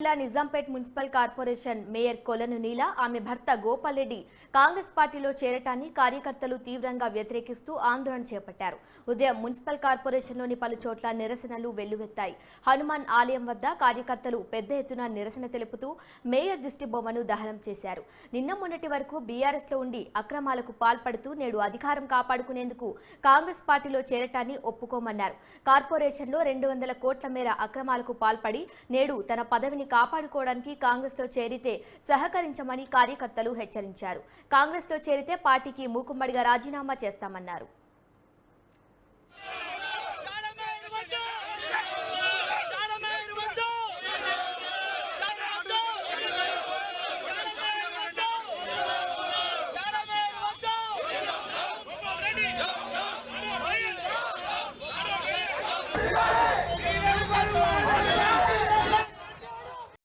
జిల్లా Nizampet municipal corporation mayor కొలను నీల ఆమె భర్త గోపాల్ రెడ్డి కాంగ్రెస్ పార్టీలో చేరటాన్ని కార్యకర్తలు తీవ్రంగా వ్యతిరేకిస్తూ ఆందోళన చేపట్టారు. ఉదయం మున్సిపల్ కార్పొరేషన్లోని పలు చోట్ల నిరసనలు వెల్లువెత్తాయి. హనుమాన్ ఆలయం వద్ద కార్యకర్తలు పెద్ద ఎత్తున నిరసన తెలుపుతూ మేయర్ దిష్టిబొమ్మను దహనం చేశారు. నిన్న మొన్నటి వరకు బీఆర్ఎస్ లో ఉండి అక్రమాలకు పాల్పడుతూ నేడు అధికారం కాపాడుకునేందుకు కాంగ్రెస్ పార్టీలో చేరటాన్ని ఒప్పుకోమన్నారు. కార్పొరేషన్లో 200 కోట్ల మేర అక్రమాలకు పాల్పడి నేడు తన పదవిని కాపాడుకోవడానికి కాంగ్రెస్ లో చేరితే సహకరించమని కార్యకర్తలు హెచ్చరించారు. కాంగ్రెస్ లో చేరితే పార్టీకి మూకుమ్మడిగా రాజీనామా చేస్తామన్నారు.